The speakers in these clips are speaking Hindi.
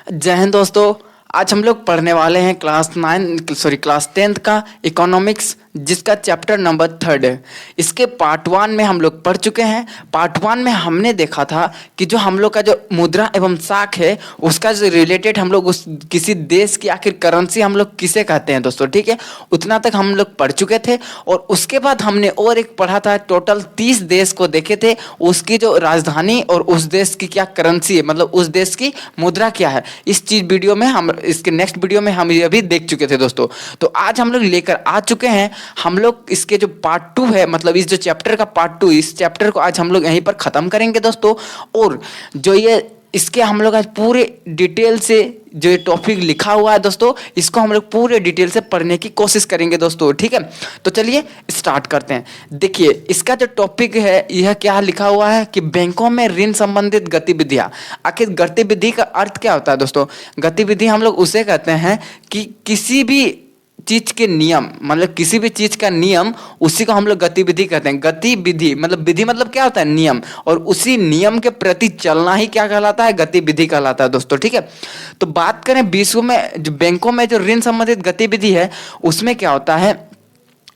जय हिंद दोस्तों। आज हम लोग पढ़ने वाले हैं क्लास 10th का इकोनॉमिक्स, जिसका चैप्टर नंबर 3 है। इसके पार्ट 1 में हम लोग पढ़ चुके हैं। पार्ट 1 में हमने देखा था कि जो हम लोग का जो मुद्रा एवं साख है, उसका जो रिलेटेड हम लोग उस किसी देश की आखिर करेंसी हम लोग किसे कहते हैं दोस्तों, ठीक है। उतना तक हम लोग पढ़ चुके थे और उसके बाद हमने और एक पढ़ा था, टोटल 30 देश को देखे थे, उसकी जो राजधानी और उस देश की क्या करेंसी है, मतलब उस देश की मुद्रा क्या है। इस चीज वीडियो में हम इसके नेक्स्ट वीडियो में हम ये भी देख चुके थे दोस्तों। तो आज हम लोग लेकर आ चुके हैं, हम लोग इसके जो पार्ट 2 है, मतलब इस जो चैप्टर का पार्ट 2, इस चैप्टर को आज हम लोग यहीं पर खत्म करेंगे दोस्तों। और जो ये इसके हम लोग आज पूरे डिटेल से जो ये टॉपिक लिखा हुआ है दोस्तों, इसको हम लोग पूरे डिटेल से पढ़ने की कोशिश करेंगे दोस्तों, ठीक है। तो चलिए स्टार्ट करते हैं। देखिए इसका जो टॉपिक है, यह क्या लिखा हुआ है कि बैंकों में ऋण संबंधित गतिविधियां। आखिर गतिविधि का अर्थ क्या होता है दोस्तों? गतिविधि हम लोग उसे कहते हैं कि किसी भी चीज के नियम, मतलब किसी भी चीज का नियम, उसी को हम लोग गतिविधि कहते हैं। गतिविधि मतलब विधि मतलब क्या होता है? नियम। और उसी नियम के प्रति चलना ही क्या कहलाता है? गतिविधि कहलाता है दोस्तों, ठीक है। तो बात करें विश्व में जो बैंकों में जो ऋण संबंधित गतिविधि है, उसमें क्या होता है,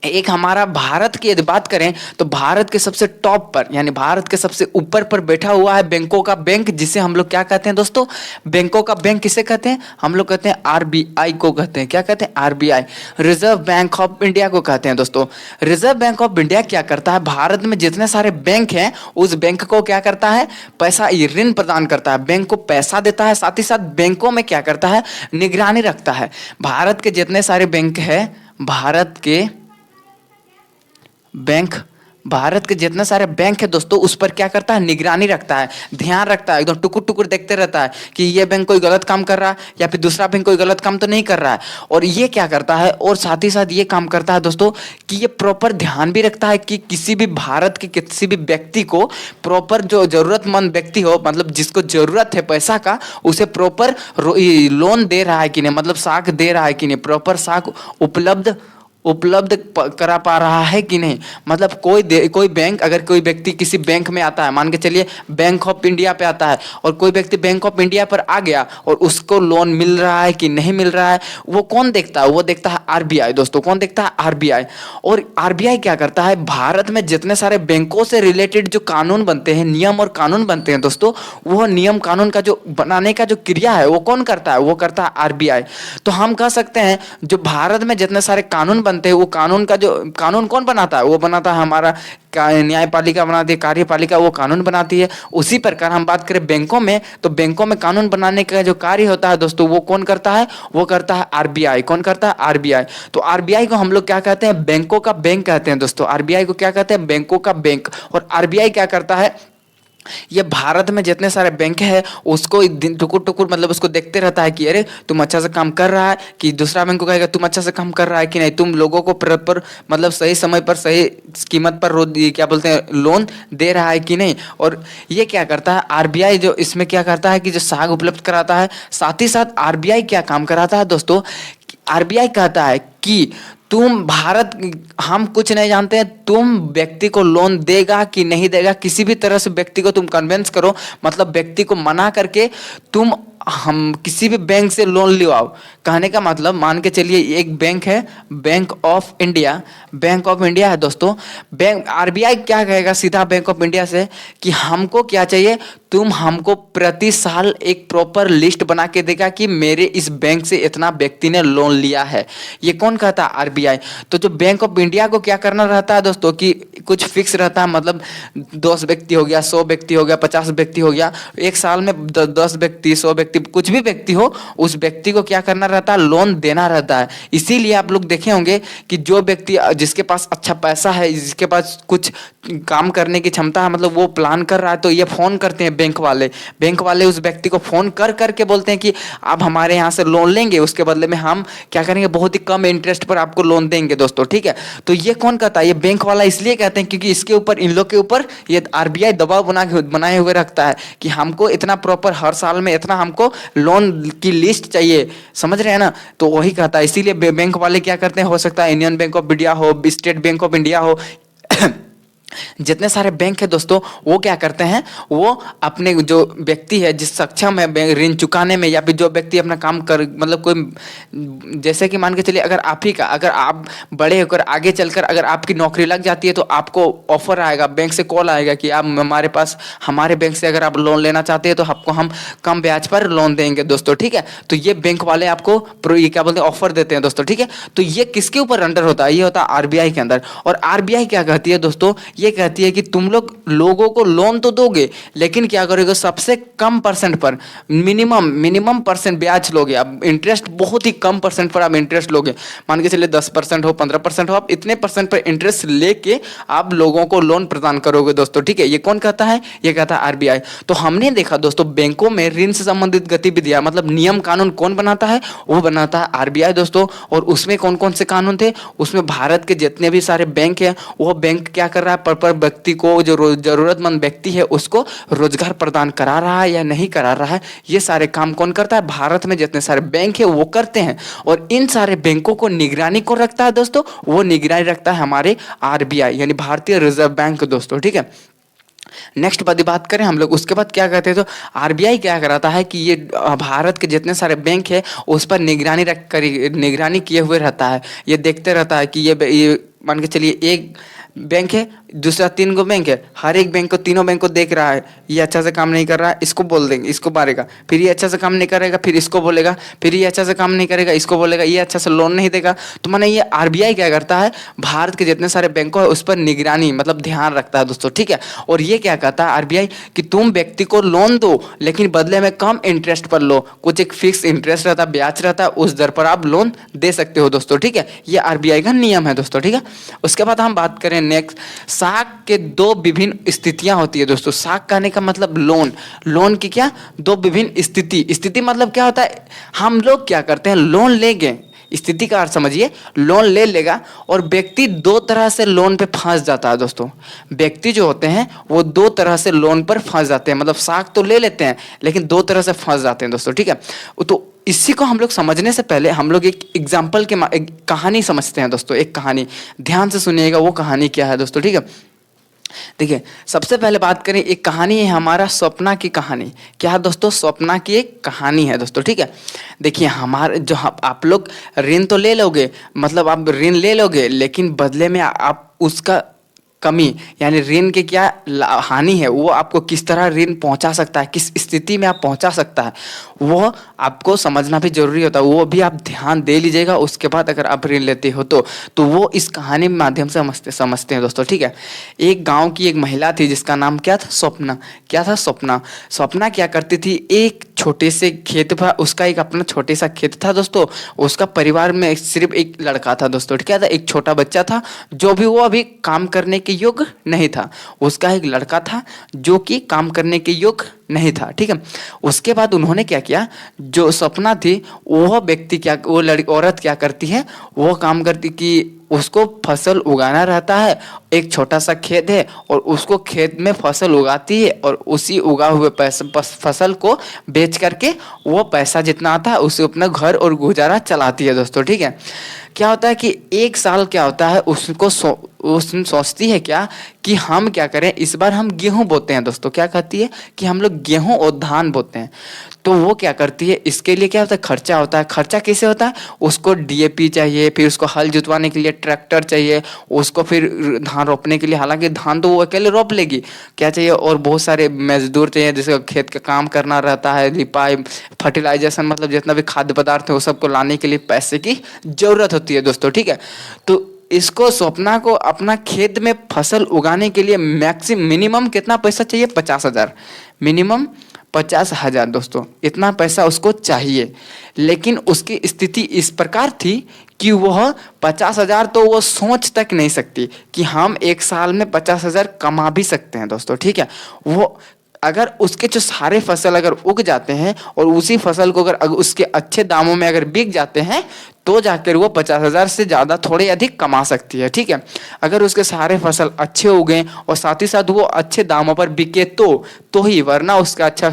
एक हमारा भारत की यदि बात करें तो भारत के सबसे टॉप पर, यानी भारत के सबसे ऊपर पर बैठा हुआ है बैंकों का बैंक, जिसे हम लोग क्या कहते हैं दोस्तों? बैंकों का बैंक किसे कहते हैं? हम लोग कहते हैं आरबीआई को कहते हैं। क्या कहते हैं? RBI, reserve bank of India को कहते हैं दोस्तों। रिजर्व बैंक ऑफ इंडिया क्या करता है? भारत में जितने सारे बैंक हैं, उस बैंक को क्या करता है? पैसा, ऋण प्रदान करता है, बैंक को पैसा देता है, साथ ही साथ बैंकों में क्या करता है? निगरानी रखता है। भारत के जितने सारे बैंक हैं, भारत के जितने सारे बैंक है दोस्तों, उस पर क्या करता है? निगरानी रखता है, ध्यान रखता है, एकदम टुकुर टुकुर देखते रहता है कि ये बैंक कोई गलत काम कर रहा है या फिर दूसरा बैंक कोई गलत काम तो नहीं कर रहा है। और ये क्या करता है, और साथ ही साथ ये काम करता है दोस्तों कि ये प्रॉपर ध्यान भी रखता है कि किसी भी भारत के किसी भी व्यक्ति को प्रॉपर, जो जरूरतमंद व्यक्ति हो, मतलब जिसको जरूरत है पैसा का, उसे प्रॉपर लोन दे रहा है कि नहीं, मतलब साख दे रहा है कि नहीं, प्रॉपर साख उपलब्ध करा पा रहा है कि नहीं। मतलब कोई बैंक, अगर कोई व्यक्ति किसी बैंक में आता है, मान के चलिए बैंक ऑफ इंडिया पे आता है, और कोई व्यक्ति बैंक ऑफ इंडिया पर आ गया और उसको लोन मिल रहा है कि नहीं मिल रहा है, वो कौन देखता है? वो देखता है आरबीआई दोस्तों। कौन देखता है? आरबीआई। और आरबीआई क्या करता है? भारत में जितने सारे बैंकों से रिलेटेड जो कानून बनते हैं, नियम और कानून बनते हैं दोस्तों, वो नियम कानून का जो बनाने का जो क्रिया है, वो कौन करता है? वो करता है आरबीआई। तो हम कह सकते हैं जो भारत में जितने सारे कानून बनते हैं, वो कानून कौन बनाता है? वो बनाता है हमारा न्यायपालिका बनाती है, कार्यपालिका वो कानून बनाती है। उसी प्रकार हम बात करें बैंकों में, तो बैंकों में कानून बनाने का जो कार्य होता है दोस्तों, वो कौन करता है? वो करता है आरबीआई। कौन करता है? आरबीआई। तो आरबीआई को हम लोग क्या कहते हैं? बैंकों का बैंक कहते हैं दोस्तों। आरबीआई को क्या कहते हैं? बैंकों का बैंक। और आरबीआई क्या करता है? ये भारत में जितने सारे बैंक है, उसको दिन टुकुर टुकुर, मतलब उसको देखते रहता है कि अरे तुम अच्छा से काम कर रहा है, कि दूसरा बैंक को कहेगा तुम अच्छा से काम कर रहा है कि नहीं, तुम लोगों को प्रॉपर, मतलब सही समय पर सही कीमत पर क्या बोलते हैं, लोन दे रहा है कि नहीं। और ये क्या करता है आरबीआई, जो इसमें क्या करता है कि जो साख उपलब्ध कराता है, साथ ही साथ आरबीआई क्या काम कराता है दोस्तों? आरबीआई कहता है कि तुम भारत, हम कुछ नहीं जानते हैं, तुम व्यक्ति को लोन देगा कि नहीं देगा, किसी भी तरह से व्यक्ति को तुम कन्विंस करो, मतलब व्यक्ति को मना करके तुम हम किसी भी बैंक से लोन लिवाओ। कहने का मतलब, मान के चलिए एक बैंक है, bank of India. Bank of India है दोस्तों। बैंक आरबीआई क्या कहेगा सीधा बैंक ऑफ इंडिया से कि हमको क्या चाहिए, तुम हमको प्रति साल एक प्रॉपर लिस्ट बना के देगा कि मेरे इस बैंक से इतना व्यक्ति ने लोन लिया है। ये कौन कहता है? आरबीआई। तो जो बैंक ऑफ इंडिया को क्या करना रहता है दोस्तों कि कुछ फिक्स रहता है, मतलब 10 व्यक्ति हो गया, 100 व्यक्ति हो गया, 50 व्यक्ति हो गया, एक साल में 10 व्यक्ति, 100 व्यक्ति, कुछ भी व्यक्ति हो, उस व्यक्ति को क्या करना रहता है? लोन देना रहता है। इसीलिए आप लोग देखे होंगे कि जो व्यक्ति, जिसके पास अच्छा पैसा है, जिसके पास कुछ काम करने की क्षमता है, मतलब वो प्लान कर रहा है, तो ये फोन करते हैं बैंक वाले उस व्यक्ति को फोन कर करके बोलते हैं कि आप हमारे यहाँ से लोन लेंगे, उसके बदले में हम क्या करेंगे, बहुत ही कम इंटरेस्ट पर आपको लोन देंगे दोस्तों, ठीक है। तो ये कौन कहता है? ये बैंक वाला इसलिए कहते हैं क्योंकि इसके ऊपर, इन लोग के ऊपर ये आरबीआई दबाव बनाए हुए रखता है कि हमको इतना प्रॉपर हर साल में इतना हमको लोन की लिस्ट चाहिए, समझ रहे हैं ना। तो वही कहता है, इसीलिए बैंक वाले क्या करते हैं, हो सकता है यूनियन बैंक ऑफ इंडिया हो, स्टेट बैंक ऑफ इंडिया हो जितने सारे बैंक है दोस्तों, वो क्या करते हैं, वो अपने जो व्यक्ति है जिस सक्षम है ऋण चुकाने में, या फिर जो व्यक्ति अपना काम कर मतलब कोई, जैसे कि मान के चलिए अगर आप ही का, अगर आप बड़े होकर आगे चलकर अगर आपकी नौकरी लग जाती है तो आपको ऑफर आएगा, बैंक से कॉल आएगा कि आप हमारे पास, हमारे बैंक से अगर आप लोन लेना चाहते हैं तो आपको हम कम ब्याज पर लोन देंगे दोस्तों, ठीक है। तो ये बैंक वाले आपको ये क्या बोलते हैं, ऑफर देते हैं दोस्तों, ठीक है। तो ये किसके ऊपर अंडर होता है, ये होता है आरबीआई के अंदर। और आरबीआई क्या कहती है दोस्तों, ये कहती है कि तुम लोग लोगों को लोन तो दोगे, लेकिन क्या करोगे, सबसे कम परसेंट पर, मिनिमम परसेंट ब्याज लोगे, अब इंटरेस्ट बहुत ही कम परसेंट पर आप इंटरेस्ट लोगे। मान के चलिए 10% हो, 15% हो, आप इतने परसेंट पर इंटरेस्ट लेके आप लोगों को लोन प्रदान करोगे दोस्तों, ठीक है। ये कौन कहता है, ये कहता है आरबीआई। तो हमने देखा दोस्तों, बैंकों में ऋण से संबंधित गतिविधियां मतलब नियम कानून कौन बनाता है, वो बनाता है आरबीआई दोस्तों। और उसमें कौन कौन से कानून थे, उसमें भारत के जितने भी सारे बैंक हैं, वो बैंक क्या कर रहा है, पर व्यक्ति को, जो जरूरतमंद व्यक्ति है उसको रोजगार प्रदान करा रहा है या नहीं करा रहा है, ये सारे काम कौन करता है, भारत में जितने सारे बैंक है वो करते हैं। और इन सारे बैंकों को निगरानी कौन रखता है दोस्तों, वो निगरानी रखता है हमारे आरबीआई यानी भारतीय रिजर्व बैंक दोस्तों, ठीक है। नेक्स्ट बात करें हम लोग, उसके बाद क्या कहते हैं, तो आरबीआई क्या कराता है कि ये भारत के जितने सारे बैंक है उस पर निगरानी किए हुए रहता है। ये देखते रहता है कि ये मान के चलिए एक बैंक है, दूसरा 3 गो बैंक है, हर एक बैंक को, तीनों बैंक को देख रहा है, ये अच्छा से काम नहीं कर रहा है, इसको बोल देंगे, इसको मारेगा, फिर ये अच्छा से काम नहीं करेगा, फिर इसको बोलेगा, फिर ये अच्छा से काम नहीं करेगा, इसको बोलेगा, ये अच्छा से लोन नहीं देगा। तो माने ये आरबीआई क्या करता है, भारत के जितने सारे बैंकों है उस पर निगरानी मतलब ध्यान रखता है दोस्तों, ठीक है। और ये क्या कहता है आरबीआई कि तुम व्यक्ति को लोन दो, लेकिन बदले में कम इंटरेस्ट पर लो, कुछ एक फिक्स इंटरेस्ट रहता है, ब्याज रहता है, उस दर पर आप लोन दे सकते हो दोस्तों, ठीक है। ये आरबीआई का नियम है दोस्तों, ठीक है। उसके बाद हम बात करें नेक्स्ट, साख के 2 विभिन्न स्थितियां होती है दोस्तों। साख कहने का मतलब लोन की क्या 2 विभिन्न स्थिति मतलब क्या होता है, हम लोग क्या करते हैं, लोन लेंगे, स्थिति का अर्थ समझिए, लोन ले लेगा और व्यक्ति 2 तरह से लोन पे फंस जाता है दोस्तों। व्यक्ति जो होते हैं वो 2 तरह से लोन पर फंस जाते हैं, मतलब साख तो ले लेते हैं लेकिन 2 तरह से फंस जाते हैं दोस्तों, ठीक है। तो इसी को हम लोग समझने से पहले हम लोग एक एग्जाम्पल के एक कहानी समझते हैं दोस्तों। एक कहानी ध्यान से सुनिएगा, वो कहानी क्या है दोस्तों, ठीक है। देखिए, सबसे पहले बात करें, एक कहानी है हमारा स्वप्ना की कहानी। क्या है दोस्तों, स्वप्ना की एक कहानी है दोस्तों, ठीक है। देखिए, हमारे जो आप लोग ऋण तो ले लोगे, मतलब आप ऋण ले लोगे, लेकिन बदले में आप उसका कमी यानी ऋण के क्या हानि है, वो आपको किस तरह ऋण पहुंचा सकता है, किस स्थिति में आप पहुंचा सकता है, वो आपको समझना भी जरूरी होता है। वो भी आप ध्यान दे लीजिएगा। उसके बाद अगर आप ऋण लेते हो तो वो इस कहानी के माध्यम से समझते हैं दोस्तों, ठीक है। एक गांव की एक महिला थी जिसका नाम क्या था, स्वप्ना। क्या था, स्वप्ना। स्वप्ना क्या करती थी, एक छोटे से खेत पर, उसका एक अपना छोटे सा खेत था दोस्तों। उसका परिवार में सिर्फ एक लड़का था दोस्तों, क्या था, एक छोटा बच्चा था जो भी वो अभी काम करने के योग्य नहीं था। उसका एक लड़का था जो कि काम करने के योग्य नहीं था, ठीक है। उसके बाद उन्होंने क्या किया, जो सपना थी वह व्यक्ति क्या, वो लड़की औरत क्या करती है, वो काम करती कि उसको फसल उगाना रहता है। एक छोटा सा खेत है और उसको खेत में फसल उगाती है और उसी उगा हुए फसल को बेच करके वो पैसा जितना आता है उसे अपना घर और गुजारा चलाती है दोस्तों, ठीक है। क्या होता है कि एक साल क्या होता है, उसको सोचती है क्या कि हम क्या करें, इस बार हम गेहूं बोते हैं दोस्तों। क्या कहती है कि हम लोग गेहूं और धान बोते हैं। तो वो क्या करती है, इसके लिए क्या होता है, खर्चा होता है। खर्चा कैसे होता है, उसको डीएपी चाहिए, फिर उसको हल जुतवाने के लिए ट्रैक्टर चाहिए, उसको फिर धान रोपने के लिए, हालांकि धान तो वो अकेले रोप लेगी, क्या चाहिए, और बहुत सारे मजदूर चाहिए जिसको खेत का काम करना रहता है, लिपाई, फर्टिलाइजेशन, मतलब जितना भी खाद्य पदार्थ है वो सबको लाने के लिए पैसे की जरूरत होती है दोस्तों, ठीक है। तो इसको स्वप्ना को अपना खेत में फसल उगाने के लिए मिनिमम कितना पैसा चाहिए, 50,000, मिनिमम 50,000 दोस्तों, इतना पैसा उसको चाहिए। लेकिन उसकी स्थिति इस प्रकार थी कि वह 50,000 तो वो सोच तक नहीं सकती कि हम एक साल में 50,000 कमा भी सकते हैं दोस्तों, ठीक है। वो अगर उसके जो सारे फसल अगर उग जाते हैं और उसी फसल को अगर उसके अच्छे दामों में अगर बिक जाते हैं तो जाकर वो 50,000 से ज़्यादा थोड़े अधिक कमा सकती है, ठीक है। अगर उसके सारे फसल अच्छे उगे और साथ ही साथ वो अच्छे दामों पर बिके तो ही, वरना उसका अच्छा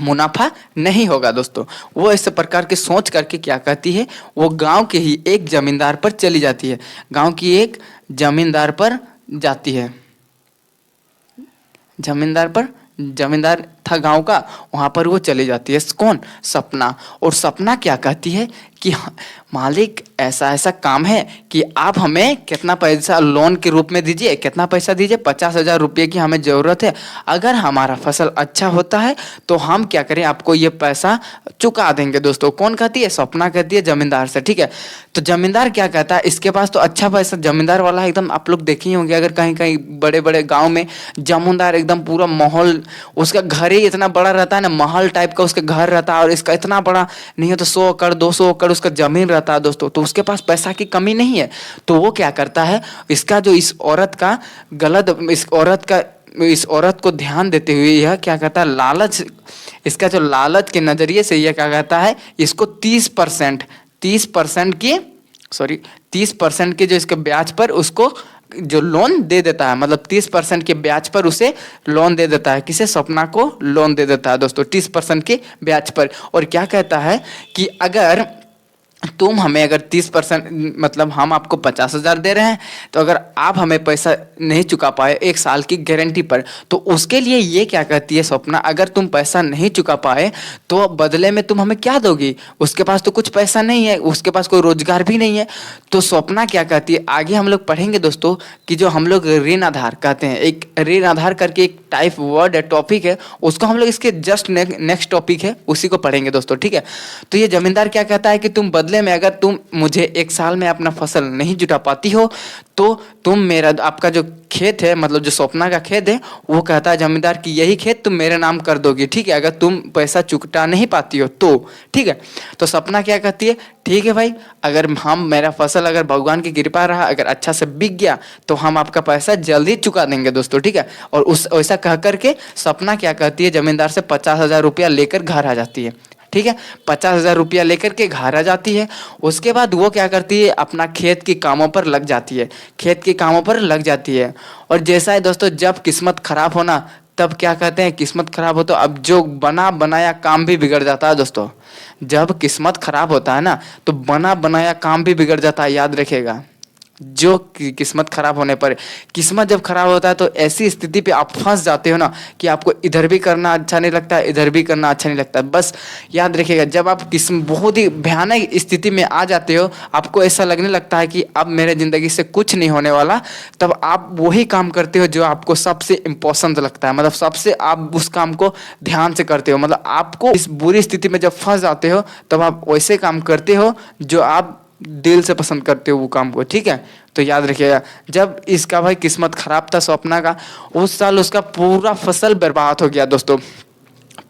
मुनाफा नहीं होगा दोस्तों। वो इस प्रकार के सोच करके क्या कहती है, वो गांव के ही एक जमींदार पर चली जाती है, गांव की एक जमींदार पर जाती है। जमींदार पर, जमींदार था गांव का, वहां पर वो चली जाती है कौन, सपना। और सपना क्या कहती है कि मालिक ऐसा ऐसा काम है कि आप हमें कितना पैसा लोन के रूप में दीजिए, कितना पैसा दीजिए, 50,000 रुपये की हमें ज़रूरत है। अगर हमारा फसल अच्छा होता है तो हम क्या करें, आपको ये पैसा चुका देंगे। दोस्तों कौन कहती है, सपना कहती है जमींदार से, ठीक है। तो जमींदार क्या कहता है, इसके पास तो अच्छा पैसा, जमींदार वाला एकदम, आप लोग देखे ही होंगे अगर कहीं कहीं बड़े बड़े गाँव में जमींदार एकदम पूरा माहौल, उसका घर ही इतना बड़ा रहता है ना, महल टाइप का उसका घर रहता है, और इसका इतना बड़ा नहीं है तो 100 एकड़ 200 एकड़ उसका जमीन रहता है दोस्तों। तो उसके पास पैसा की कमी नहीं है। तो वो क्या करता है, इसका जो इस औरत का गलत, इस औरत को ध्यान देते हुए यह क्या करता है, लालच, इसका जो लालच के नजरिए से यह क्या कहता है, इसको 30% की 30% के जो इसके ब्याज पर उसको जो लोन दे देता है, मतलब 30% के ब्याज पर उसे लोन दे देता है। किसे, सपना को लोन दे देता है दोस्तों 30% के ब्याज पर। और क्या कहता है कि अगर तुम हमें अगर 30%, मतलब हम आपको 50,000 दे रहे हैं, तो अगर आप हमें पैसा नहीं चुका पाए 1 साल की गारंटी पर, तो उसके लिए ये क्या कहती है सपना, अगर तुम पैसा नहीं चुका पाए तो बदले में तुम हमें क्या दोगी, उसके पास तो कुछ पैसा नहीं है, उसके पास कोई रोजगार भी नहीं है। तो सपना क्या कहती है, आगे हम लोग पढ़ेंगे दोस्तों कि जो हम लोग ऋण आधार कहते हैं, एक ऋण आधार करके एक टाइप वर्ड है, टॉपिक है, उसको हम लोग इसके जस्ट नेक्स्ट टॉपिक है उसी को पढ़ेंगे दोस्तों, ठीक है। तो ये जमींदार क्या कहता है कि तुम बदले में अगर तुम मुझे 1 साल में अपना फसल नहीं जुटा पाती हो तो तुम मेरा, आपका जो खेत है, मतलब जो सपना का खेत है, वो कहता है जमींदार कि यही खेत तुम मेरे नाम कर दोगी, ठीक है, अगर तुम पैसा चुकता नहीं पाती हो तो, ठीक है। तो सपना क्या कहती है, ठीक है भाई, अगर हम, मेरा फसल अगर भगवान की कृपा रहा, अगर अच्छा से बिक गया तो हम आपका पैसा जल्दी चुका देंगे दोस्तों, ठीक है। और उस ऐसा कह करके सपना क्या कहती है, जमींदार से 50,000 रुपया लेकर घर आ जाती है, ठीक है। 50,000 रुपया लेकर के घर आ जाती है। उसके बाद वो क्या करती है, अपना खेत के कामों पर लग जाती है, खेत के कामों पर लग जाती है। और जैसा है दोस्तों, जब किस्मत खराब होना, तब क्या कहते हैं, किस्मत खराब हो तो अब जो बना बनाया काम भी बिगड़ जाता है दोस्तों। जब किस्मत खराब होता है ना, तो बना बनाया काम भी बिगड़ जाता है, याद रखिएगा। जो किस्मत खराब होने पर, किस्मत जब खराब होता है तो ऐसी स्थिति पे आप फंस जाते हो ना कि आपको इधर भी करना अच्छा नहीं लगता है, इधर भी करना अच्छा नहीं लगता है। बस याद रखिएगा, जब आप बहुत ही भयानक स्थिति में आ जाते हो, आपको ऐसा लगने लगता है कि अब मेरे ज़िंदगी से कुछ नहीं होने वाला, तब आप वही काम करते हो जो आपको सबसे इम्पोर्टेंट लगता है, मतलब सबसे आप उस काम को ध्यान से करते हो। मतलब आपको इस बुरी स्थिति में जब फंस जाते हो तब आप वैसे काम करते हो जो आप दिल से पसंद करते हो वो काम को, ठीक है। तो याद रखिएगा, जब इसका भाई किस्मत खराब था सपना का, उस साल उसका पूरा फसल बर्बाद हो गया दोस्तों,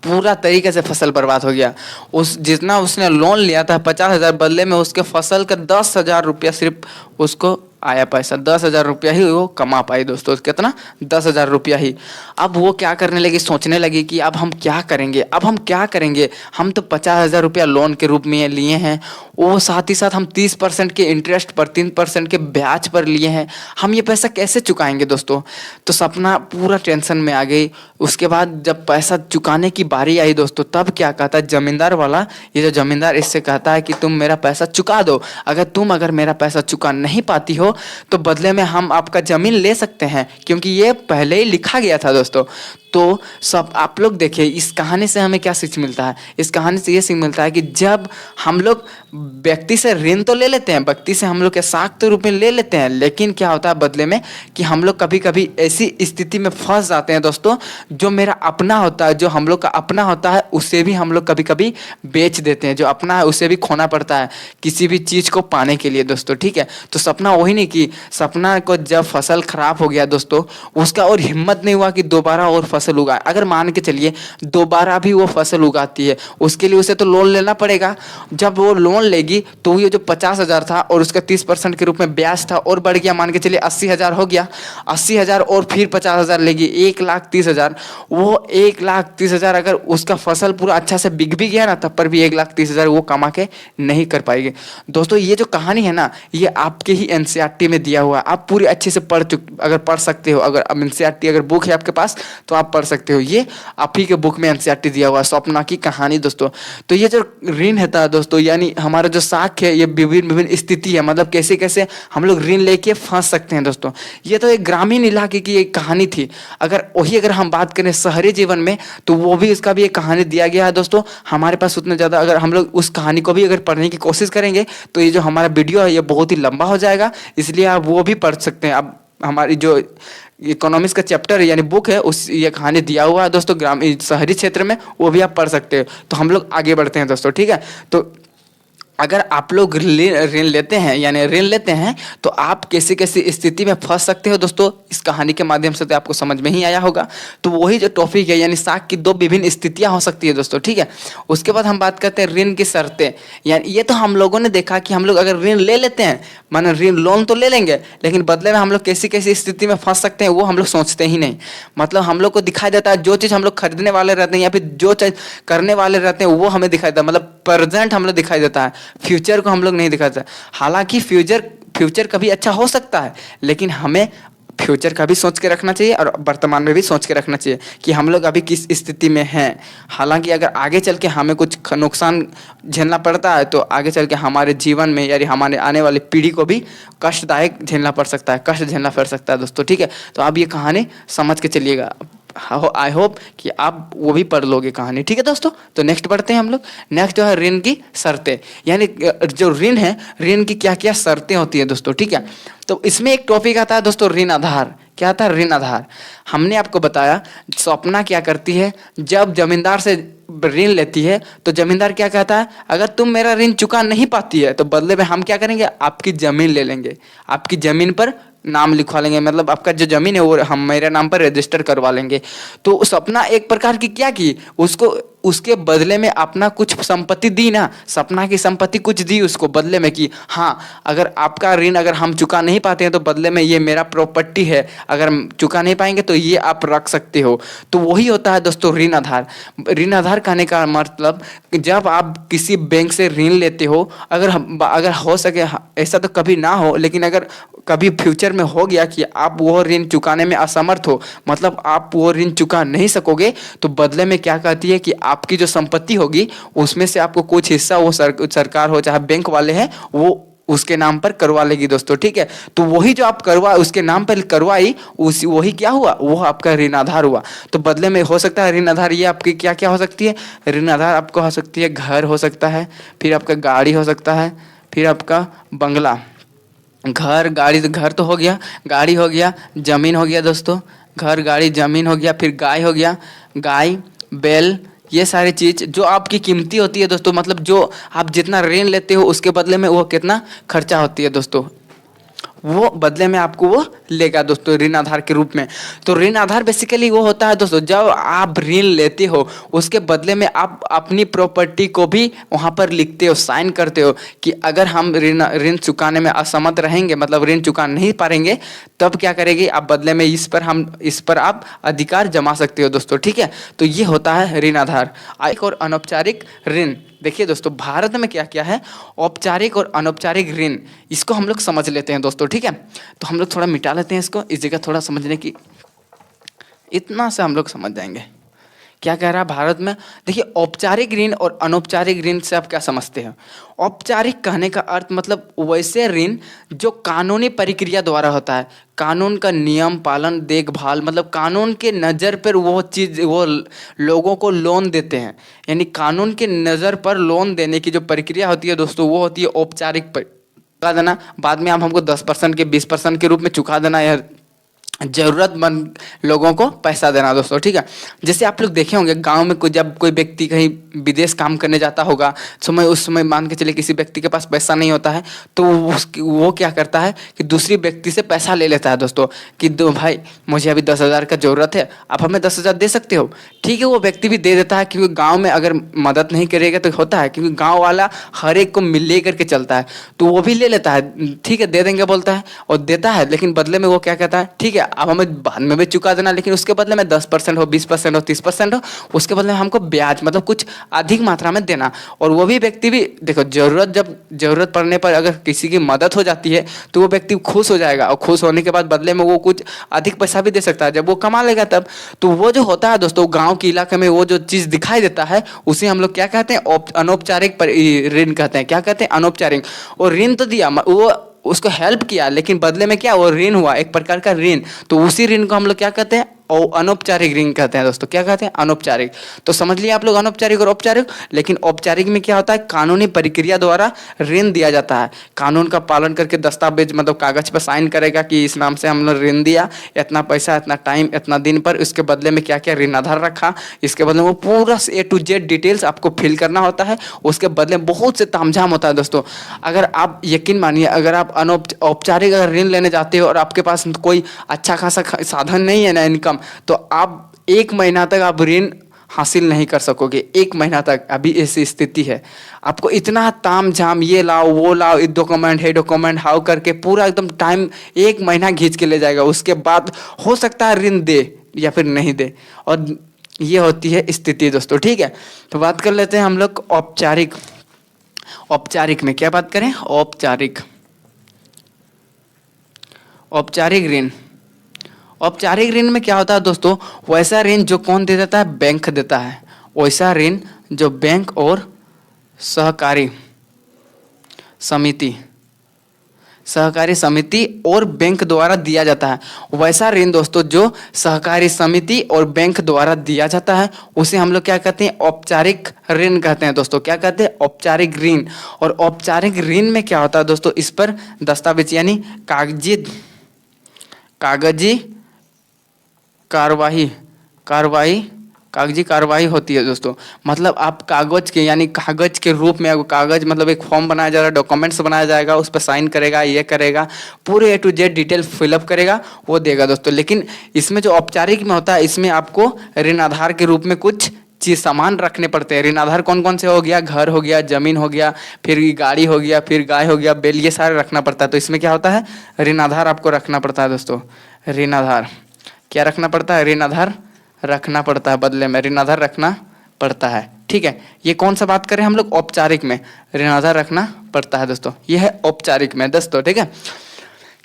पूरा तरीके से फसल बर्बाद हो गया। उस जितना उसने लोन लिया था 50,000, बदले में उसके फसल का 10,000 रुपया सिर्फ उसको आया पैसा, 10,000 रुपया ही वो कमा पाई दोस्तों, कितना, 10,000 रुपया ही। अब वो क्या करने लगी, सोचने लगी कि अब हम क्या करेंगे, अब हम क्या करेंगे, हम तो 50,000 रुपया लोन के रूप में लिए हैं, वो साथ ही साथ हम 30% के इंटरेस्ट पर, 3% के ब्याज पर लिए हैं, हम ये पैसा कैसे चुकाएंगे दोस्तों। तो सपना पूरा टेंशन में आ गई। उसके बाद जब पैसा चुकाने की बारी आई दोस्तों, तब क्या कहता है जमींदार वाला, ये जो जमींदार इससे कहता है कि तुम मेरा पैसा चुका दो, अगर मेरा पैसा चुका नहीं पाती हो तो बदले में हम आपका जमीन ले सकते हैं, क्योंकि ये पहले ही लिखा गया था दोस्तों। तो सब आप लोग देखिए, इस कहानी से हमें क्या सीख मिलता है, इस कहानी से ये सीख मिलता है कि जब हम लोग व्यक्ति से ऋण तो ले लेते हैं, व्यक्ति से हम लोग के साख के रूप में ले लेते हैं, लेकिन क्या होता है बदले में कि हम लोग कभी कभी ऐसी स्थिति में फंस जाते हैं दोस्तों, जो मेरा अपना होता है, जो हम लोग का अपना होता है, उसे भी हम लोग कभी कभी बेच देते हैं। जो अपना है उसे भी खोना पड़ता है किसी भी चीज़ को पाने के लिए दोस्तों, ठीक है। तो सपना वही नहीं कि सपना को जब फसल खराब हो गया दोस्तों, उसका और हिम्मत नहीं हुआ कि दोबारा और फसल उगाए। अगर मान के चलिए दोबारा भी वो फसल उगाती है, उसके लिए उसे तो लोन लेना पड़ेगा। जब वो लोन लेगी तो ये जो 50,000 था और उसका 30% के रूप में ब्याज था और बढ़ गया, मान के चलिए 80,000 हो गया, 80,000 और फिर 50,000 लेगी, 1,30,000। वो 1,30,000 अगर उसका फसल पूरा अच्छा से बिक भी गया ना, तब पर भी 1,30,000 वो कमा के नहीं कर पाएगी दोस्तों। ये जो कहानी है ना, ये आपके ही एनसीईआरटी में दिया हुआ है, आप पूरी अच्छे से अगर पढ़ सकते हो, अगर एनसीईआरटी अगर बुक है आपके पास तो आप पढ़ सकते हो। ये आप ही के बुक में एनसीईआरटी दिया हुआ है, स्वप्ना की कहानी दोस्तों। तो ये जो ऋण होता है दोस्तों, यानी हमारा जो साख है, ये विभिन्न विभिन्न स्थिति है, मतलब कैसे कैसे हम लोग ऋण लेके फंस सकते हैं दोस्तों। ये तो एक ग्रामीण इलाके की एक कहानी थी। अगर हम बात करें शहरी जीवन में, तो वो भी इसका भी एक कहानी दिया गया है दोस्तों। हमारे पास उतना ज़्यादा, अगर हम लोग उस कहानी को भी अगर पढ़ने की कोशिश करेंगे तो ये जो हमारा वीडियो है ये बहुत ही लंबा हो जाएगा, इसलिए आप वो भी पढ़ सकते हैं। अब हमारी जो इकोनॉमिक्स का चैप्टर है यानी बुक है, उस ये कहानी दिया हुआ है दोस्तों ग्रामीण शहरी क्षेत्र में, वो भी आप पढ़ सकते हो। तो हम लोग आगे बढ़ते हैं दोस्तों, ठीक है। तो अगर आप लोग ऋण लेते हैं, यानी ऋण लेते हैं, तो आप कैसी कैसी स्थिति में फंस सकते हो दोस्तों, इस कहानी के माध्यम से तो आपको समझ में ही आया होगा। तो वही जो टॉपिक है, यानी साख की दो विभिन्न स्थितियां हो सकती है दोस्तों, ठीक है। उसके बाद हम बात करते हैं ऋण की शर्तें। यानी ये तो हम लोगों ने देखा कि हम लोग अगर ऋण ले लेते हैं, माने ऋण लोन तो ले लेंगे, लेकिन बदले में हम लोग कैसी कैसी स्थिति में फंस सकते हैं वो हम लोग सोचते ही नहीं। मतलब हम लोग को दिखाई देता है जो चीज़ हम लोग खरीदने वाले रहते हैं या फिर जो चीज़ करने वाले रहते हैं वो हमें दिखाई देता है, मतलब प्रेजेंट हम लोग दिखाई देता है, फ्यूचर को हम लोग नहीं दिखाते। हालांकि फ्यूचर कभी अच्छा हो सकता है, लेकिन हमें फ्यूचर का भी सोच के रखना चाहिए और वर्तमान में भी सोच के रखना चाहिए कि हम लोग अभी किस स्थिति में हैं। हालांकि अगर आगे चल के हमें कुछ नुकसान झेलना पड़ता है तो आगे चल के हमारे जीवन में यानी हमारे आने वाली पीढ़ी को भी कष्टदायक झेलना पड़ सकता है, कष्ट झेलना पड़ सकता है दोस्तों, ठीक है। तो आप ये कहानी समझ के चलिएगा। आई होप कि आप वो भी पढ़ लोगे कहानी, ठीक है दोस्तों। तो नेक्स्ट बढ़ते हैं हम लोग। नेक्स्ट जो है ऋण की शर्तें, यानी जो ऋण है, ऋण की क्या क्या शर्तें होती है दोस्तों, ठीक है। तो इसमें एक टॉपिक आता है दोस्तों ऋण आधार। क्या आता है? ऋण आधार। हमने आपको बताया स्वप्ना क्या करती है, जब जमींदार से ऋण लेती है तो जमींदार क्या कहता है, अगर तुम मेरा ऋण चुका नहीं पाती है तो बदले में हम क्या करेंगे, आपकी जमीन ले लेंगे, आपकी जमीन पर नाम लिखवा लेंगे, मतलब आपका जो जमीन है वो हम मेरे नाम पर रजिस्टर करवा लेंगे। तो सपना एक प्रकार की क्या की, उसको उसके बदले में अपना कुछ संपत्ति दी ना, सपना की संपत्ति कुछ दी उसको बदले में कि हाँ अगर आपका ऋण अगर हम चुका नहीं पाते हैं तो बदले में ये मेरा प्रॉपर्टी है, अगर हम चुका नहीं पाएंगे तो ये आप रख सकते हो। तो वही होता है दोस्तों ऋण आधार। ऋण आधार कहने का मतलब जब आप किसी बैंक से ऋण लेते हो, अगर हो सके, ऐसा तो कभी ना हो, लेकिन अगर कभी फ्यूचर में हो गया कि आप वो ऋण चुकाने में असमर्थ हो, मतलब आप वो ऋण चुका नहीं सकोगे, तो बदले में क्या कहती है कि आपकी जो संपत्ति होगी उसमें से आपको कुछ हिस्सा वो सरकार हो चाहे बैंक वाले हैं वो उसके नाम पर करवा लेगी दोस्तों, ठीक है। तो वही जो आप उसके नाम पर करवाई वही क्या हुआ, वो आपका ऋण आधार हुआ। तो बदले में हो सकता है ऋण आधार, ये आपकी क्या क्या हो सकती है, ऋण आधार आपको हो सकती है घर हो सकता है, फिर आपका गाड़ी हो सकता है, फिर आपका बंगला, घर तो हो गया, गाड़ी हो गया, जमीन हो गया दोस्तों, घर गाड़ी जमीन हो गया, फिर गाय हो गया, गाय बैल, ये सारी चीज़ जो आपकी कीमती होती है दोस्तों, मतलब जो आप जितना ऋण लेते हो उसके बदले में वो कितना खर्चा होती है दोस्तों, वो बदले में आपको वो लेगा दोस्तों ऋण आधार के रूप में। तो ऋण आधार बेसिकली वो होता है दोस्तों, जब आप ऋण लेते हो उसके बदले में आप अपनी प्रॉपर्टी को भी वहाँ पर लिखते हो, साइन करते हो कि अगर हम ऋण चुकाने में असमर्थ रहेंगे, मतलब ऋण चुका नहीं पाएंगे, तब क्या करेगी आप, बदले में इस पर आप अधिकार जमा सकते हो दोस्तों, ठीक है। तो ये होता है ऋण आधार। एक और अनौपचारिक ऋण। देखिए दोस्तों भारत में क्या क्या है, औपचारिक और अनौपचारिक ऋण, इसको हम लोग समझ लेते हैं दोस्तों, ठीक है। तो हम लोग थोड़ा मिटा लेते हैं इसको, इस जगह थोड़ा समझने की, इतना से हम लोग समझ जाएंगे क्या कह रहा है भारत में। देखिए औपचारिक ऋण और अनौपचारिक ऋण से आप क्या समझते हैं। औपचारिक कहने का अर्थ मतलब वैसे ऋण जो कानूनी प्रक्रिया द्वारा होता है, कानून का नियम पालन देखभाल, मतलब कानून के नज़र पर वो चीज़ वो लोगों को लोन देते हैं, यानी कानून के नज़र पर लोन देने की जो प्रक्रिया होती है दोस्तों वो होती है औपचारिक। चुका देना बाद में आप हमको 10% के 20% के रूप में चुका देना, यह जरूरतमंद लोगों को पैसा देना दोस्तों, ठीक है। जैसे आप लोग देखे होंगे गांव में जब कोई व्यक्ति कहीं विदेश काम करने जाता होगा, उस समय मान के चले किसी व्यक्ति के पास पैसा नहीं होता है, तो वो क्या करता है कि दूसरी व्यक्ति से पैसा ले लेता है दोस्तों कि दो भाई मुझे अभी 10,000 का ज़रूरत है, आप हमें 10,000 दे सकते हो, ठीक है। वो व्यक्ति भी दे देता है, क्योंकि गाँव में अगर मदद नहीं करेगा तो होता है, क्योंकि गाँव वाला हर एक को ले करके चलता है, तो वो भी ले लेता है, ठीक है दे देंगे बोलता है और देता है, लेकिन बदले में वो क्या कहता है, ठीक है अब हमें बाद में भी चुका देना, लेकिन उसके बदले में 10% हो, 20% हो, 30% हो, उसके बदले में हमको ब्याज मतलब कुछ अधिक मात्रा में देना। और वो भी व्यक्ति भी देखो, जब जरूरत पड़ने पर अगर किसी की मदद हो जाती है तो वो व्यक्ति खुश हो जाएगा, और खुश होने के बाद बदले में वो कुछ अधिक पैसा भी दे सकता है जब वो कमा लेगा तब। तो वो जो होता है दोस्तों, गांव के इलाके में वो जो चीज दिखाई देता है उसे हम लोग क्या कहते हैं, अनौपचारिक ऋण कहते हैं। क्या कहते हैं? अनौपचारिक। और ऋण तो दिया, वो उसको हेल्प किया, लेकिन बदले में क्या, वो ऋण हुआ, एक प्रकार का ऋण। तो उसी ऋण को हम लोग क्या कहते हैं, और अनौपचारिक ऋण कहते हैं दोस्तों। क्या कहते हैं? अनौपचारिक। तो समझ लिया आप लोग अनौपचारिक और औपचारिक। लेकिन औपचारिक में क्या होता है, कानूनी प्रक्रिया द्वारा ऋण दिया जाता है, कानून का पालन करके दस्तावेज मतलब कागज पर साइन करेगा कि इस नाम से हमने ऋण दिया, इतना पैसा, इतना टाइम, इतना दिन पर, इसके बदले में क्या क्या ऋण आधार रखा, इसके बदले में वो पूरा A to Z डिटेल्स आपको फिल करना होता है। उसके बदले में बहुत से तामझाम होता है दोस्तों। अगर आप यकीन मानिए, अगर आप औपचारिक अगर ऋण लेने जाते हो और आपके पास कोई अच्छा खासा साधन नहीं है ना, इनकम, तो आप 1 महीना तक आप ऋण हासिल नहीं कर सकोगे। 1 महीना तक अभी ऐसी स्थिति है। आपको इतना ताम झाम, ये लाओ वो लाओ, ये डॉक्यूमेंट है, डॉक्यूमेंट हाउ करके पूरा एकदम टाइम 1 महीना खींच के ले जाएगा। उसके बाद हो सकता है ऋण दे या फिर नहीं दे, और ये होती है स्थिति दोस्तों। ठीक है, तो बात कर लेते हैं हम लोग औपचारिक। औपचारिक में क्या बात करें? औपचारिक ऋण। औपचारिक ऋण में क्या होता है दोस्तों, वैसा ऋण जो कौन दे देता है? बैंक देता है। वैसा ऋण जो बैंक और सहकारी समिति और बैंक द्वारा दिया जाता है। वैसा ऋण दोस्तों जो सहकारी समिति और बैंक द्वारा दिया जाता है, उसे हम लोग क्या कहते हैं? औपचारिक ऋण कहते हैं दोस्तों। क्या कहते हैं? औपचारिक ऋण। और औपचारिक ऋण में क्या होता है दोस्तों, इस पर दस्तावेज यानी कागजी कार्रवाई होती है दोस्तों। मतलब आप कागज के यानी कागज के रूप में, कागज मतलब एक फॉर्म बनाया जा रहा है, डॉक्यूमेंट्स बनाया जाएगा, उस पर साइन करेगा, ये करेगा, पूरे A to Z detail fill up करेगा, वो देगा दोस्तों। लेकिन इसमें जो औपचारिक में होता है, इसमें आपको ऋण आधार के रूप में कुछ चीज सामान रखने पड़ते हैं। ऋण आधार कौन कौन से हो गया? घर हो गया, जमीन हो गया, फिर गाड़ी हो गया, फिर गाय हो गया, बैल, ये सारे रखना पड़ता है। तो इसमें क्या होता है, ऋण आधार आपको रखना पड़ता है दोस्तों। ऋण आधार क्या रखना पड़ता है? ऋण आधार रखना पड़ता है, बदले में ऋण आधार रखना पड़ता है। ठीक है, ये कौन सा बात करें हम लोग? औपचारिक में ऋण आधार रखना पड़ता है दोस्तों। ये है औपचारिक में दोस्तों। ठीक है,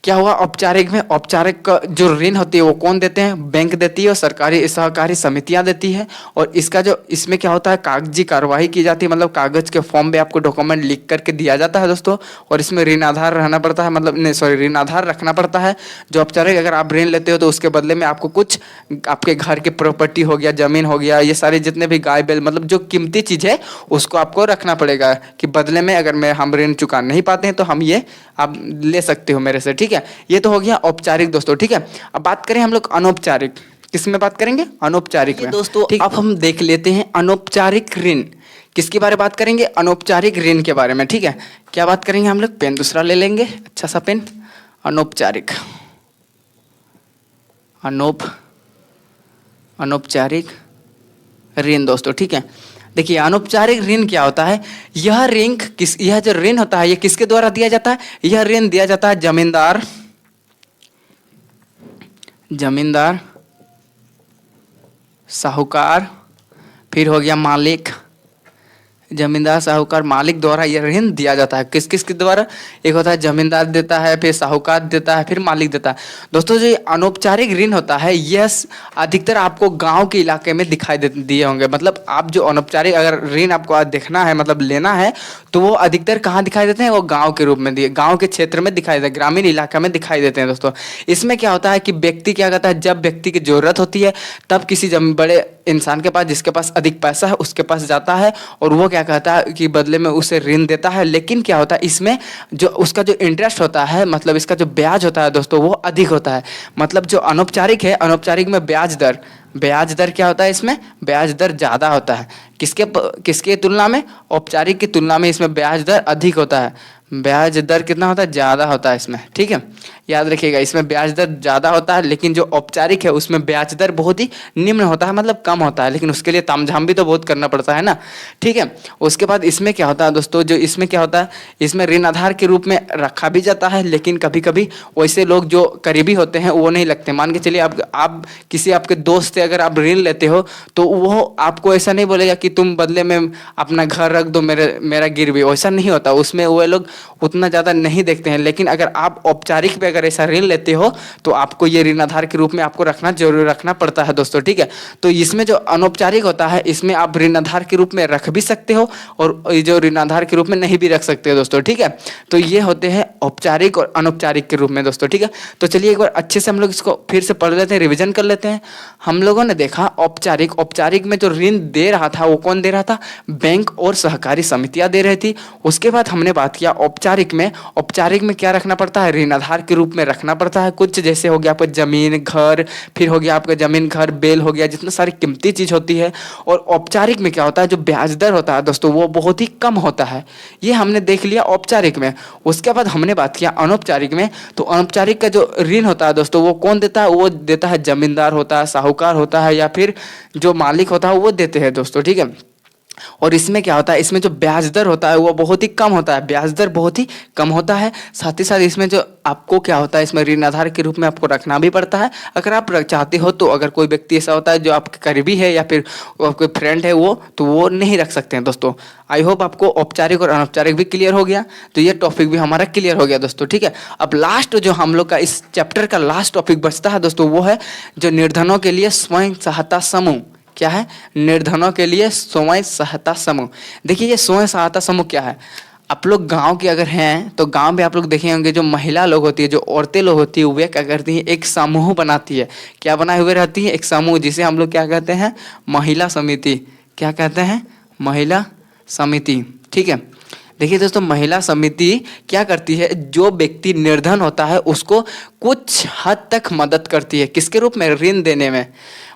क्या हुआ औपचारिक में? औपचारिक का जो ऋण होती है वो कौन देते हैं? बैंक देती है और सरकारी सहकारी समितियां देती है। और इसका जो इसमें क्या होता है, कागजी कार्यवाही की जाती है, मतलब कागज के फॉर्म में आपको डॉक्यूमेंट लिख करके दिया जाता है दोस्तों। और इसमें ऋण आधार रहना पड़ता है, मतलब नहीं सॉरी, ऋण आधार रखना पड़ता है। जो औपचारिक अगर आप ऋण लेते हो तो उसके बदले में आपको कुछ आपके घर की प्रॉपर्टी हो गया, जमीन हो गया, ये सारे जितने भी गाय बैल मतलब जो कीमती चीज़ है उसको आपको रखना पड़ेगा, कि बदले में अगर हम ऋण चुका नहीं पाते हैं तो हम ये आप ले सकते हो मेरे से। ठीक है, ये तो हो गया औपचारिक दोस्तों। ठीक है, अब बात करें हम लोग अनौपचारिक। किस में बात करेंगे? अनौपचारिक में दोस्तों। अब हम देख लेते हैं अनौपचारिक ऋण। किसके बारे में बात करेंगे? अनौपचारिक ऋण के बारे में। ठीक है, क्या बात करेंगे हम लोग? पेन दूसरा ले लेंगे, अच्छा सा पेन। अनौपचारिक ऋण दोस्तों। ठीक है, देखिए अनौपचारिक ऋण क्या होता है? यह जो ऋण होता है ये किसके द्वारा दिया जाता है? यह ऋण दिया जाता है जमींदार, साहूकार, फिर हो गया मालिक। जमींदार, साहूकार, मालिक द्वारा यह ऋण दिया जाता है। किस किस के द्वारा? एक होता है जमींदार देता है, फिर साहूकार देता है, फिर मालिक देता है। दोस्तों जो अनौपचारिक ऋण होता है यह अधिकतर आपको गांव के इलाके में दिखाई दिए होंगे। मतलब आप जो अनौपचारिक अगर ऋण आपको आज देखना है मतलब लेना है तो वो अधिकतर कहाँ दिखाई देते हैं? वो गाँव के रूप में गाँव के क्षेत्र में दिखाई देते हैं, ग्रामीण इलाका में दिखाई देते हैं दोस्तों। इसमें क्या होता है कि व्यक्ति क्या करता है, जब व्यक्ति की जरूरत होती है तब किसी बड़े इंसान के पास, जिसके पास अधिक पैसा है उसके पास जाता है और वो क्या कहता है कि बदले में उसे ऋण देता है। लेकिन क्या होता है इसमें जो उसका जो इंटरेस्ट होता है, मतलब इसका जो ब्याज होता है दोस्तों वो अधिक होता है। मतलब जो अनौपचारिक है, अनौपचारिक में ब्याज दर क्या होता है? इसमें ब्याज दर ज़्यादा होता है। किसके तुलना में? औपचारिक की तुलना में इसमें ब्याज दर अधिक होता है। ब्याज दर कितना होता है, ज़्यादा होता है इसमें, ठीक है, याद रखिएगा इसमें ब्याज दर ज़्यादा होता है, लेकिन जो औपचारिक है उसमें ब्याज दर बहुत ही निम्न होता है, मतलब कम होता है, लेकिन उसके लिए तामझाम भी तो बहुत करना पड़ता है ना, ठीक है। उसके बाद इसमें क्या होता है दोस्तों, जो इसमें क्या होता है, इसमें ऋण आधार के रूप में रखा भी जाता है, लेकिन कभी कभी वैसे लोग जो करीबी होते हैं वो नहीं लगते। मान के चलिए आप किसी आपके दोस्त से अगर आप ऋण लेते हो तो वो आपको ऐसा नहीं बोलेगा कि तुम बदले में अपना घर रख दो मेरा गिरवी, वैसा नहीं होता, उसमें वो लोग उतना ज़्यादा नहीं देखते हैं। लेकिन अगर आप औपचारिक पे अगर ऐसा ऋण लेते हो तो आपको ये ऋण आधार के रूप में आपको जरूर रखना पड़ता है दोस्तों, ठीक है। तो इसमें जो अनौपचारिक होता है इसमें आप ऋण आधार के रूप में रख भी सकते हो और जो ऋण आधार के रूप में नहीं भी रख सकते हो दोस्तों, ठीक है। तो ये होते हैं औपचारिक और अनौपचारिक के रूप में दोस्तों, ठीक है। तो चलिए एक बार अच्छे से हम लोग इसको फिर से पढ़ लेते हैं, रिविजन कर लेते हैं। हम लोगों ने देखा औपचारिक में जो ऋण दे रहा था वो कौन दे रहा था, बैंक और सहकारी समितियां दे रही थी। उसके बाद हमने बात किया औपचारिक में क्या रखना पड़ता है, ऋण आधार के रूप में रखना पड़ता है कुछ, जैसे हो गया आपका जमीन घर, फिर हो गया आपका जमीन घर बेल हो गया, जितना सारी कीमती चीज होती है। और औपचारिक में क्या होता है, जो ब्याज दर होता है दोस्तों वो बहुत ही कम होता है, ये हमने देख लिया औपचारिक में। उसके बाद हमने बात किया अनौपचारिक में। तो अनौपचारिक का जो ऋण होता है दोस्तों वो कौन देता है, वो देता है जमींदार होता है, साहूकार होता है, या फिर जो मालिक होता है वो देते हैं दोस्तों, ठीक है। और इसमें क्या होता है, इसमें जो ब्याज दर होता है वो बहुत ही कम होता है, ब्याज दर बहुत ही कम होता है। साथ ही साथ इसमें जो आपको क्या होता है, इसमें ऋण आधार के रूप में आपको रखना भी पड़ता है अगर आप चाहते हो तो। अगर कोई व्यक्ति ऐसा होता है जो आपके करीबी है या फिर कोई फ्रेंड है वो, तो वो नहीं रख सकते हैं दोस्तों। आई होप आपको औपचारिक और अनौपचारिक भी क्लियर हो गया, तो ये टॉपिक भी हमारा क्लियर हो गया दोस्तों, ठीक है। अब लास्ट जो हम लोग का इस चैप्टर का लास्ट टॉपिक बचता है दोस्तों वो है जो निर्धनों के लिए स्वयं सहायता समूह। क्या है, निर्धनों के लिए स्वयं सहायता समूह। देखिए ये स्वयं सहायता समूह क्या है, आप लोग गांव के अगर हैं तो गांव में आप लोग देखे होंगे जो महिला लोग होती है, जो औरतें लोग होती है, वे क्या करती हैं, एक समूह बनाती है। क्या बनाए हुए रहती है, एक समूह, जिसे हम लोग क्या कहते हैं, महिला समिति। क्या कहते हैं, महिला समिति, ठीक है। देखिए दोस्तों महिला समिति क्या करती है, जो व्यक्ति निर्धन होता है उसको कुछ हद तक मदद करती है, किसके रूप में, ऋण देने में।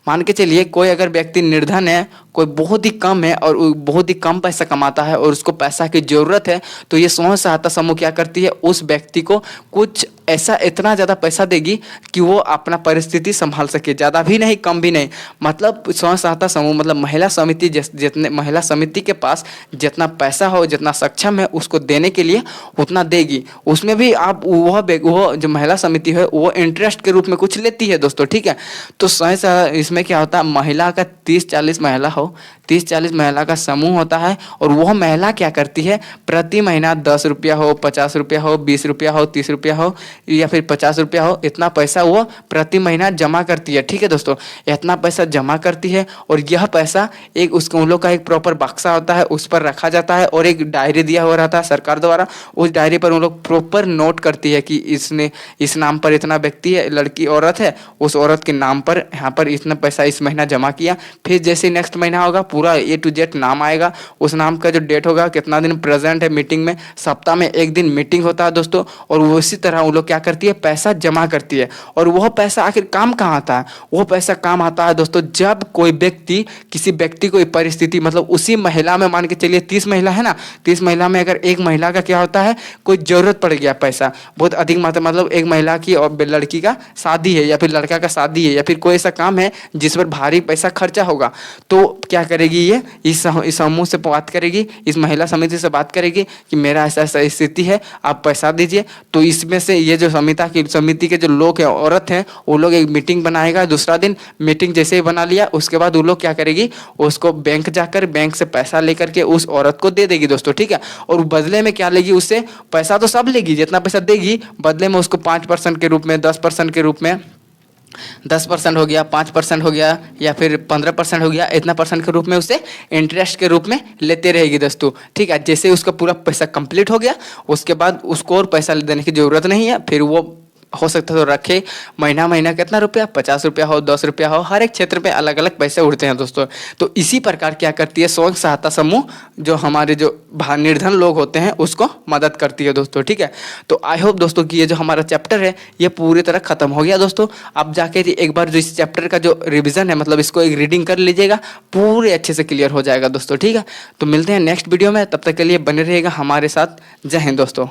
मान के चलिए कोई अगर व्यक्ति निर्धन है, कोई बहुत ही कम है और बहुत ही कम पैसा कमाता है और उसको पैसा की ज़रूरत है, तो ये स्वयं सहायता समूह क्या करती है, उस व्यक्ति को कुछ ऐसा इतना ज़्यादा पैसा देगी कि वो अपना परिस्थिति संभाल सके, ज़्यादा भी नहीं कम भी नहीं। मतलब स्वयं सहायता समूह मतलब महिला समिति, जितने महिला समिति के पास जितना पैसा हो, जितना सक्षम है उसको देने के लिए उतना देगी। उसमें भी आप वो जो महिला समिति है वो इंटरेस्ट के रूप में कुछ लेती है दोस्तों, ठीक है। तो इसमें क्या होता है, महिला का 30-40 महिला हो, 30-40 महिला का समूह होता है और वह महिला क्या करती है, प्रति महीना 10 रुपया हो, 50 रुपया हो, 20 रुपया हो, 30 रुपया हो या फिर 50 रुपया हो, इतना पैसा वो प्रति महीना जमा करती है, ठीक है दोस्तों। इतना पैसा जमा करती है और यह पैसा एक उसको उन लोग का एक प्रॉपर बक्सा होता है, उस पर रखा जाता है और एक डायरी दिया हुआ रहता है सरकार द्वारा। उस डायरी पर उन लोग प्रॉपर नोट करती है कि इसने इस नाम पर इतना व्यक्ति है, लड़की औरत है, उस औरत के नाम पर यहाँ पर इतना पैसा इस महीना जमा किया। फिर जैसे नेक्स्ट महीना होगा पूरा A to Z नाम आएगा, उस नाम का जो डेट होगा, कितना दिन प्रेजेंट है मीटिंग में, सप्ताह में एक दिन मीटिंग होता है दोस्तों। और उसी तरह वो लोग क्या करती है, पैसा जमा करती है। और वह पैसा आखिर काम कहाँ आता है, वह पैसा काम आता है दोस्तों जब कोई व्यक्ति, किसी व्यक्ति को परिस्थिति, मतलब उसी महिला में मान के चलिए 30 महिला है ना, 30 महिला में अगर एक महिला का क्या होता है, कोई जरूरत पड़ गया पैसा बहुत अधिक मात्रा, मतलब एक महिला की और लड़की का शादी है या फिर लड़का का शादी है या फिर कोई ऐसा काम है जिस पर भारी पैसा खर्चा होगा, तो क्या करेगी ये, इस समूह से बात करेगी, इस महिला समिति से बात करेगी कि मेरा ऐसा ऐसा स्थिति है, आप पैसा दीजिए। तो इसमें से ये जो समिति के जो लोग हैं, औरत हैं, वो लोग एक मीटिंग बनाएगा। दूसरा दिन मीटिंग जैसे ही बना लिया उसके बाद वो लोग क्या करेगी, उसको बैंक जाकर बैंक से पैसा लेकर के उस औरत को दे देगी दोस्तों, ठीक है। और बदले में क्या लेगी, उससे पैसा तो सब लेगी, जितना पैसा देगी बदले में उसको 5% के रूप में, 10% के रूप में, 10% हो गया, 5% हो गया या फिर 15% हो गया, इतना परसेंट के रूप में उसे इंटरेस्ट के रूप में लेते रहेगी दोस्तों, ठीक है। जैसे उसका पूरा पैसा कंप्लीट हो गया उसके बाद उसको और पैसा देने की जरूरत नहीं है, फिर वो हो सकता है तो रखे, महीना कितना रुपया, 50 रुपया हो, 10 रुपया हो, हर एक क्षेत्र पे अलग अलग पैसे उड़ते हैं दोस्तों। तो इसी प्रकार क्या करती है स्वयं सहायता समूह, जो हमारे जो निर्धन लोग होते हैं उसको मदद करती है दोस्तों, ठीक है। तो आई होप दोस्तों कि ये जो हमारा चैप्टर है ये पूरी तरह खत्म हो गया दोस्तों। अब जाके एक बार जो इस चैप्टर का जो रिविजन है, मतलब इसको एक रीडिंग कर लीजिएगा, पूरे अच्छे से क्लियर हो जाएगा दोस्तों, ठीक है। तो मिलते हैं नेक्स्ट वीडियो में, तब तक के लिए बने रहिएगा हमारे साथ। जय हिंद दोस्तों।